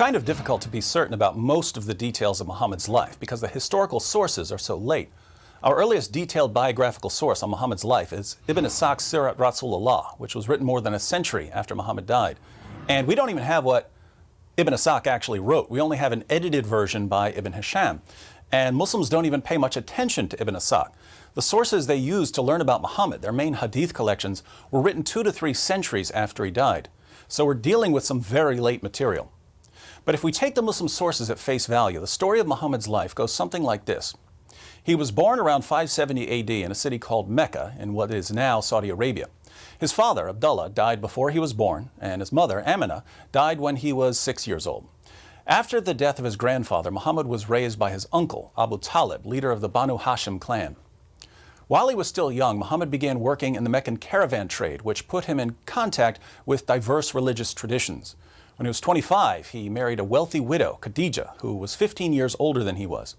kind of difficult to be certain about most of the details of Muhammad's life because the historical sources are so late. Our earliest detailed biographical source on Muhammad's life is Ibn Ishaq's Sirat Rasulullah, which was written more than a century after Muhammad died. And we don't even have what Ibn Ishaq actually wrote. We only have an edited version by Ibn Hisham. And Muslims don't even pay much attention to Ibn Ishaq. The sources they used to learn about Muhammad, their main hadith collections, were written 2 to 3 centuries after he died. So we're dealing with some very late material. But if we take the Muslim sources at face value, the story of Muhammad's life goes something like this. He was born around 570 AD in a city called Mecca in what is now Saudi Arabia. His father, Abdullah, died before he was born, and his mother, Amina, died when he was 6 years old. After the death of his grandfather, Muhammad was raised by his uncle, Abu Talib, leader of the Banu Hashim clan. While he was still young, Muhammad began working in the Meccan caravan trade, which put him in contact with diverse religious traditions. When he was 25, he married a wealthy widow, Khadija, who was 15 years older than he was.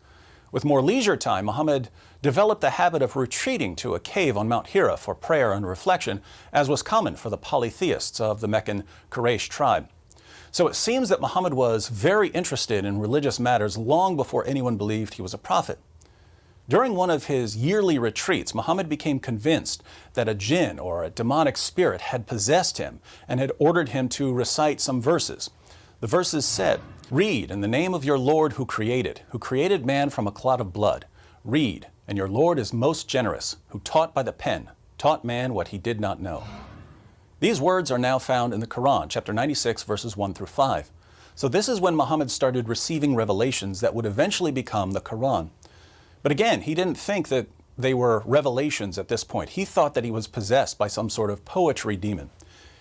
With more leisure time, Muhammad developed the habit of retreating to a cave on Mount Hira for prayer and reflection, as was common for the polytheists of the Meccan Quraysh tribe. So it seems that Muhammad was very interested in religious matters long before anyone believed he was a prophet. During one of his yearly retreats, Muhammad became convinced that a jinn or a demonic spirit had possessed him and had ordered him to recite some verses. The verses said, "Read in the name of your Lord who created man from a clot of blood. Read, and your Lord is most generous, who taught by the pen, taught man what he did not know." These words are now found in the Quran, chapter 96, verses 1 through 5. So this is when Muhammad started receiving revelations that would eventually become the Quran. But again, he didn't think that they were revelations at this point. He thought that he was possessed by some sort of poetry demon.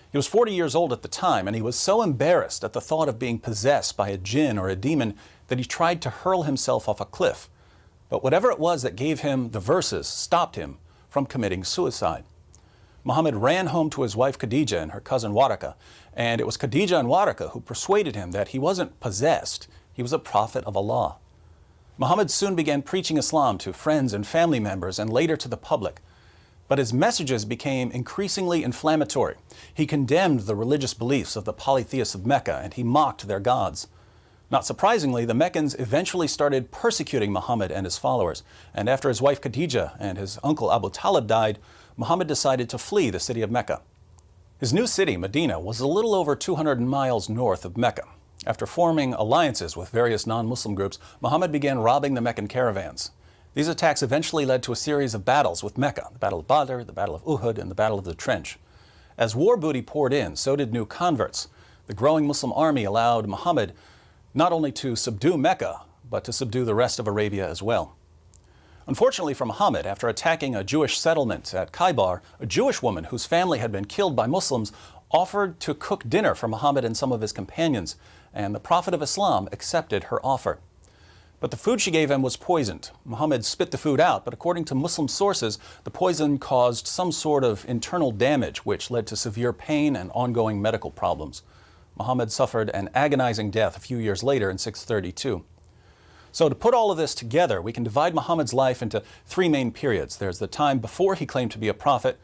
He was 40 years old at the time, and he was so embarrassed at the thought of being possessed by a jinn or a demon that he tried to hurl himself off a cliff. But whatever it was that gave him the verses stopped him from committing suicide. Muhammad ran home to his wife Khadija and her cousin Waraka, and it was Khadija and Waraka who persuaded him that he wasn't possessed, he was a prophet of Allah. Muhammad soon began preaching Islam to friends and family members and later to the public. But his messages became increasingly inflammatory. He condemned the religious beliefs of the polytheists of Mecca and he mocked their gods. Not surprisingly, the Meccans eventually started persecuting Muhammad and his followers. And after his wife Khadija and his uncle Abu Talib died, Muhammad decided to flee the city of Mecca. His new city, Medina, was a little over 200 miles north of Mecca. After forming alliances with various non-Muslim groups, Muhammad began robbing the Meccan caravans. These attacks eventually led to a series of battles with Mecca, the Battle of Badr, the Battle of Uhud, and the Battle of the Trench. As war booty poured in, so did new converts. The growing Muslim army allowed Muhammad not only to subdue Mecca, but to subdue the rest of Arabia as well. Unfortunately for Muhammad, after attacking a Jewish settlement at Khaybar, a Jewish woman whose family had been killed by Muslims offered to cook dinner for Muhammad and some of his companions, and the Prophet of Islam accepted her offer. But the food she gave him was poisoned. Muhammad spit the food out, but according to Muslim sources, the poison caused some sort of internal damage, which led to severe pain and ongoing medical problems. Muhammad suffered an agonizing death a few years later in 632. So to put all of this together, we can divide Muhammad's life into 3 main periods. There's the time before he claimed to be a prophet.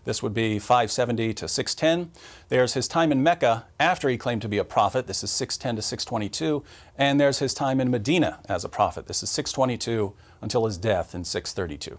This would be 570 to 610. There's his time in Mecca after he claimed to be a prophet. This is 610 to 622. And there's his time in Medina as a prophet. This is 622 until his death in 632.